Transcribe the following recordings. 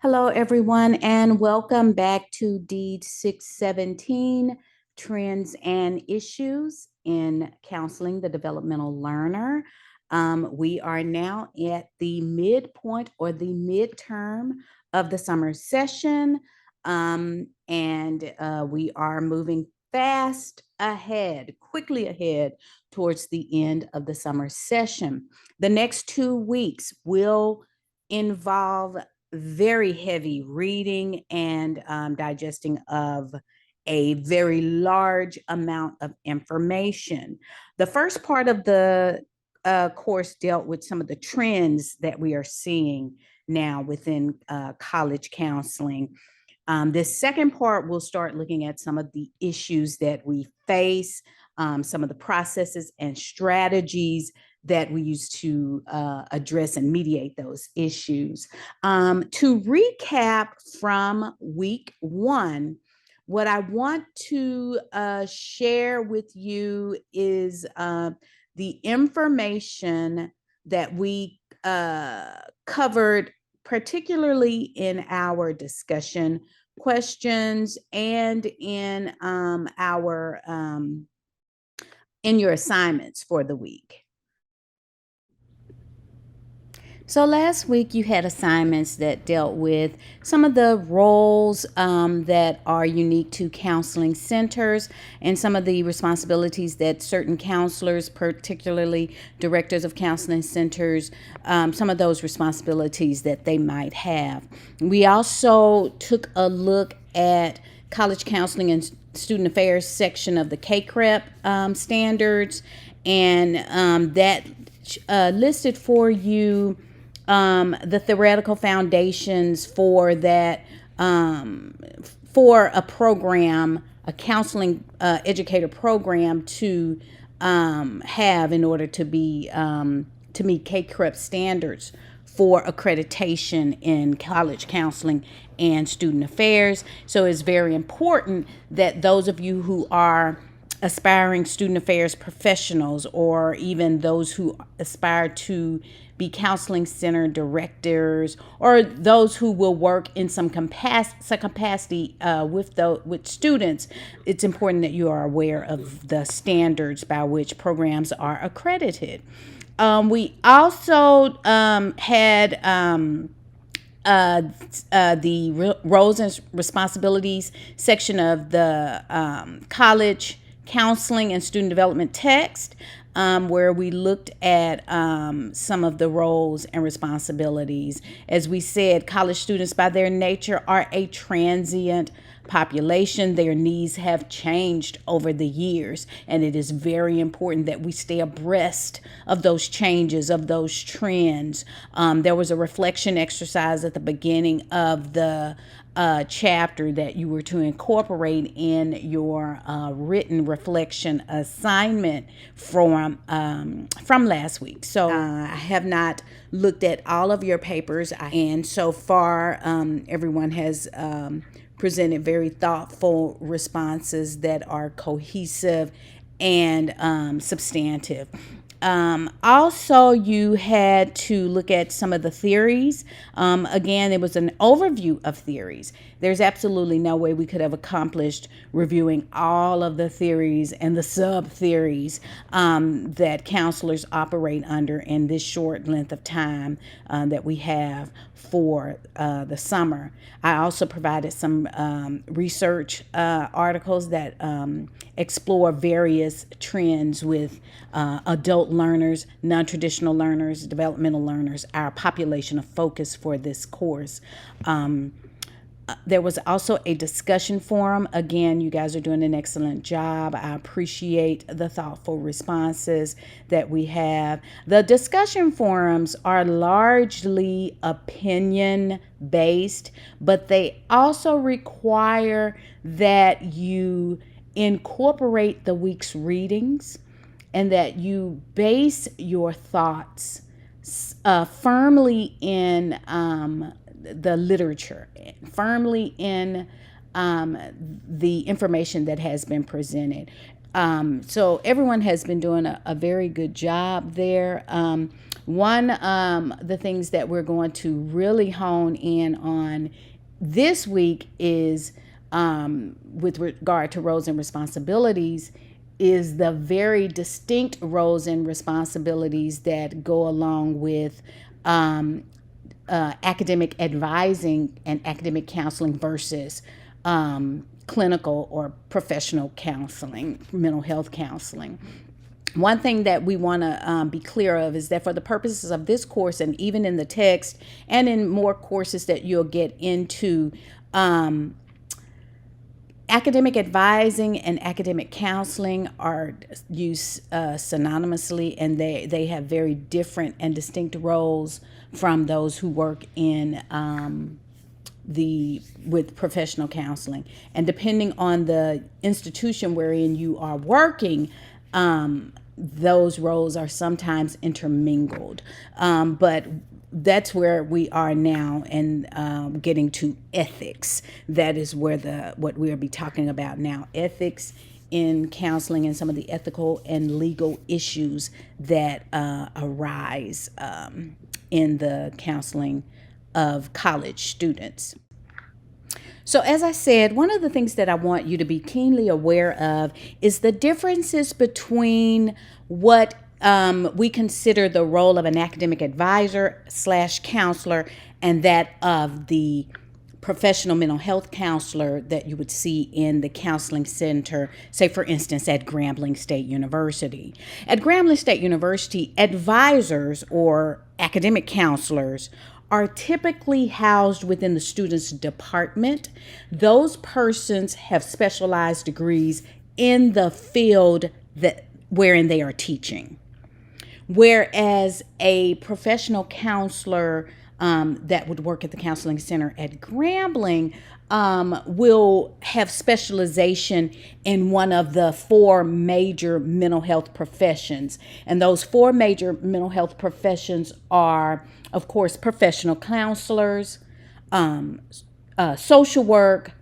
Hello, everyone, and welcome back to Deed 617, Trends and Issues in Counseling the Developmental Learner. We are now at the midpoint or the midterm of the summer session, and we are moving quickly ahead towards the end of the summer session. The next 2 weeks will involve very heavy reading and digesting of a very large amount of information. The first part of the course dealt with some of the trends that we are seeing now within college counseling. This second part, we'll start looking at some of the issues that we face, some of the processes and strategies that we use to address and mediate those issues. To recap from week one, what I want to share with you is the information that we covered, particularly in our discussion questions and in your assignments for the week. So last week you had assignments that dealt with some of the roles that are unique to counseling centers and some of the responsibilities that certain counselors, particularly directors of counseling centers, some of those responsibilities that they might have. We also took a look at college counseling and student affairs section of the CACREP standards, and that listed for you the theoretical foundations for that, for a program, a counseling educator program to have in order to be to meet CACREP standards for accreditation in college counseling and student affairs. So it's very important that those of you who are aspiring student affairs professionals, or even those who aspire to be counseling center directors, or those who will work in some capacity with students, it's important that you are aware of the standards by which programs are accredited. We also had the roles and responsibilities section of the college counseling and student development text, where we looked at some of the roles and responsibilities. As we said, college students by their nature are a transient population. Their needs have changed over the years, and it is very important that we stay abreast of those changes, of those trends. There was a reflection exercise at the beginning of the chapter that you were to incorporate in your written reflection assignment from last week. So I have not looked at all of your papers, and so far everyone has presented very thoughtful responses that are cohesive and substantive. Also, you had to look at some of the theories. Again, it was an overview of theories. There's absolutely no way we could have accomplished reviewing all of the theories and the sub-theories that counselors operate under in this short length of time that we have for the summer. I also provided some research articles that explore various trends with adult learners, non-traditional learners, developmental learners, our population of focus for this course. There was also a discussion forum. Again, you guys are doing an excellent job. I appreciate the thoughtful responses that we have. The discussion forums are largely opinion based, but they also require that you incorporate the week's readings and that you base your thoughts firmly in the literature, firmly in the information that has been presented. So everyone has been doing a very good job there. One the things that we're going to really hone in on this week is with regard to roles and responsibilities is the very distinct roles and responsibilities that go along with academic advising and academic counseling versus clinical or professional counseling, mental health counseling. One thing that we want to be clear of is that for the purposes of this course, and even in the text and in more courses that you'll get into, academic advising and academic counseling are used synonymously, and they have very different and distinct roles from those who work in with professional counseling. And depending on the institution wherein you are working, those roles are sometimes intermingled. But that's where we are now, and getting to ethics. That is where what we'll be talking about now. Ethics in counseling and some of the ethical and legal issues that arise in the counseling of college students. So as I said, one of the things that I want you to be keenly aware of is the differences between what we consider the role of an academic advisor / counselor and that of the professional mental health counselor that you would see in the counseling center, say for instance at Grambling State University. At Grambling State University, advisors or academic counselors are typically housed within the student's department. Those persons have specialized degrees in the field wherein they are teaching. Whereas a professional counselor that would work at the counseling center at Grambling will have specialization in one of the 4 major mental health professions. And those 4 major mental health professions are, of course, professional counselors, social work,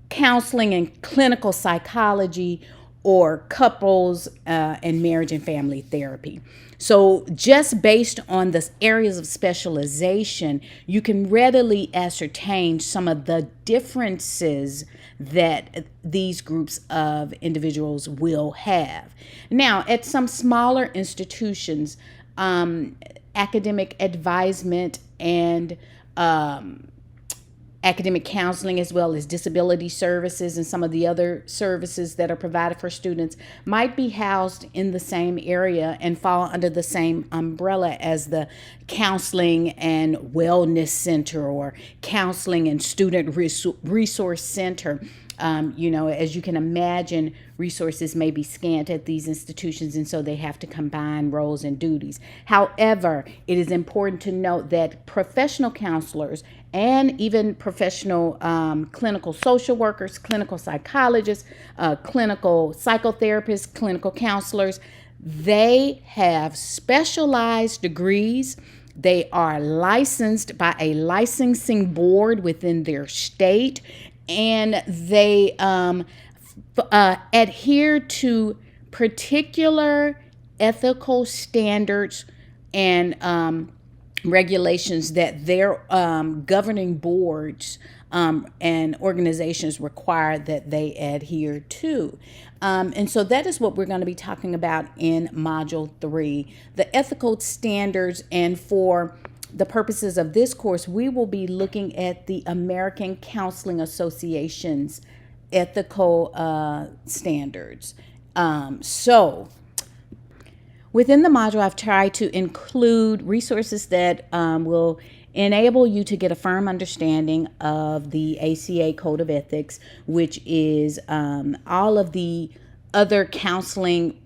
counseling and clinical psychology, or couples and marriage and family therapy. So just based on the areas of specialization, you can readily ascertain some of the differences that these groups of individuals will have. Now, at some smaller institutions, academic advisement and academic counseling, as well as disability services and some of the other services that are provided for students, might be housed in the same area and fall under the same umbrella as the counseling and wellness center or counseling and student resource center. As you can imagine, resources may be scant at these institutions, and so they have to combine roles and duties. However, it is important to note that professional counselors and even professional clinical social workers, clinical psychologists, clinical psychotherapists, clinical counselors, they have specialized degrees. They are licensed by a licensing board within their state, and they adhere to particular ethical standards and regulations that their governing boards and organizations require that they adhere to. And so that is what we're going to be talking about in Module 3, the ethical standards. And for the purposes of this course, we will be looking at the American Counseling Association's ethical standards. Within the module, I've tried to include resources that will enable you to get a firm understanding of the ACA Code of Ethics, which is all of the other counseling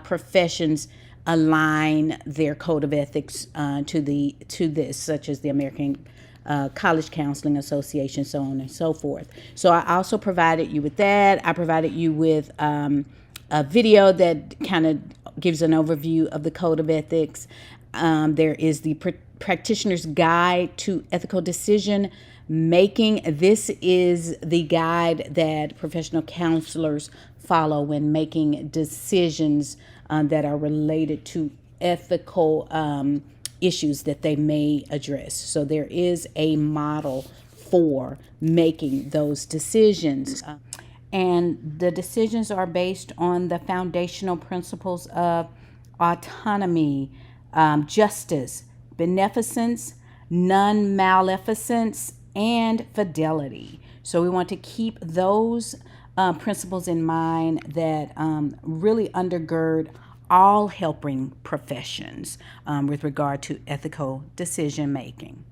professions align their code of ethics to this, such as the American College Counseling Association, so on and so forth. So I also provided you with that. I provided you with a video that kind of gives an overview of the code of ethics. There is the Practitioner's Guide to Ethical Decision Making. This is the guide that professional counselors follow when making decisions that are related to ethical issues that they may address. So there is a model for making those decisions. And the decisions are based on the foundational principles of autonomy, justice, beneficence, non maleficence, and fidelity. So we want to keep those principles in mind that really undergird all helping professions with regard to ethical decision making.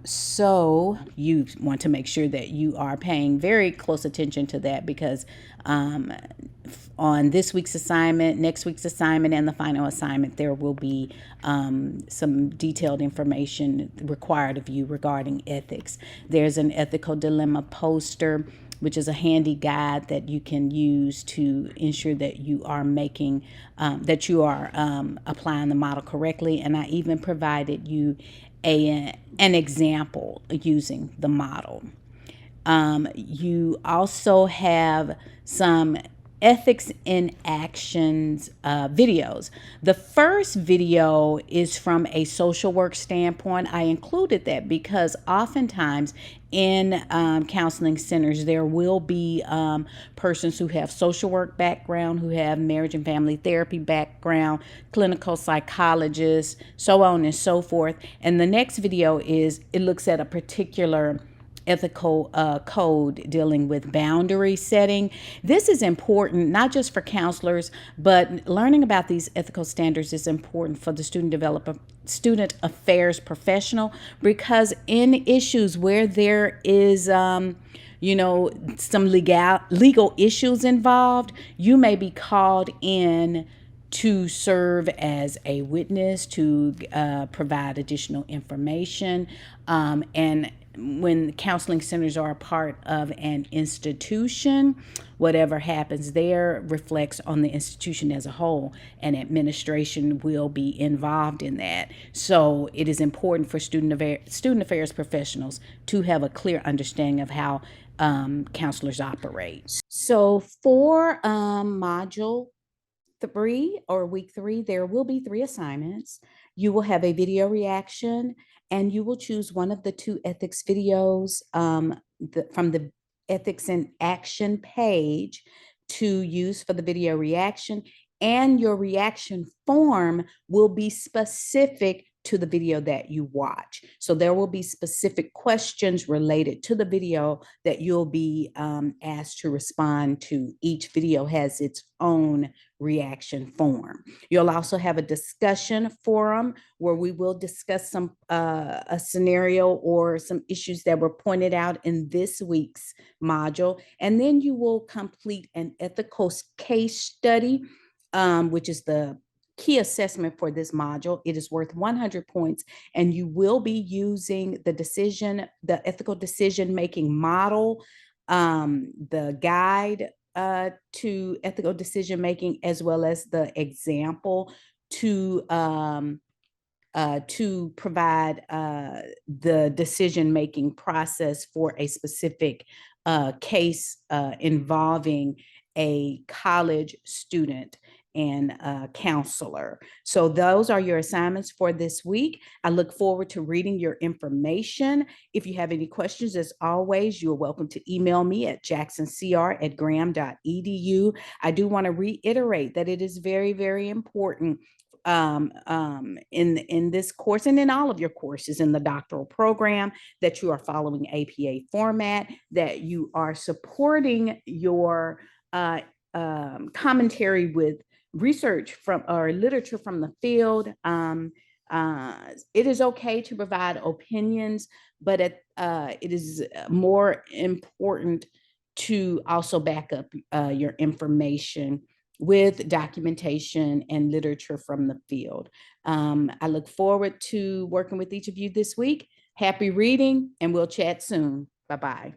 So you want to make sure that you are paying very close attention to that, because on this week's assignment, next week's assignment, and the final assignment, there will be some detailed information required of you regarding ethics. There's an ethical dilemma poster, which is a handy guide that you can use to ensure that you are making, that you are applying the model correctly. And I even provided you an example using the model. You also have some ethics in actions videos. The first video is from a social work standpoint. I included that because oftentimes in counseling centers, there will be persons who have social work background, who have marriage and family therapy background, clinical psychologists, so on and so forth. And the next video it looks at a particular ethical code dealing with boundary setting. This is important not just for counselors, but learning about these ethical standards is important for the student affairs professional, because in issues where there is some legal issues involved, you may be called in to serve as a witness, to provide additional information, and when counseling centers are a part of an institution, whatever happens there reflects on the institution as a whole, and administration will be involved in that. So it is important for student affairs professionals to have a clear understanding of how counselors operate. So for module 3 or week 3, there will be 3 assignments. You will have a video reaction, and you will choose one of the 2 ethics videos from the Ethics in Action page to use for the video reaction. And your reaction form will be specific to the video that you watch. So there will be specific questions related to the video that you'll be asked to respond to. Each video has its own reaction form. You'll also have a discussion forum where we will discuss some a scenario or some issues that were pointed out in this week's module. And then you will complete an ethical case study, which is the key assessment for this module. It is worth 100 points, and you will be using the ethical decision making model, the guide to ethical decision making, as well as the example to provide the decision making process for a specific case involving a college student and counselor. So those are your assignments for this week. I look forward to reading your information. If you have any questions, as always, you're welcome to email me at jacksoncr@graham.edu. I do want to reiterate that it is very, very important in this course and in all of your courses in the doctoral program that you are following APA format, that you are supporting your commentary with research from or literature from the field. It is okay to provide opinions, but it is more important to also back up your information with documentation and literature from the field. I look forward to working with each of you this week. Happy reading, and we'll chat soon. Bye-bye.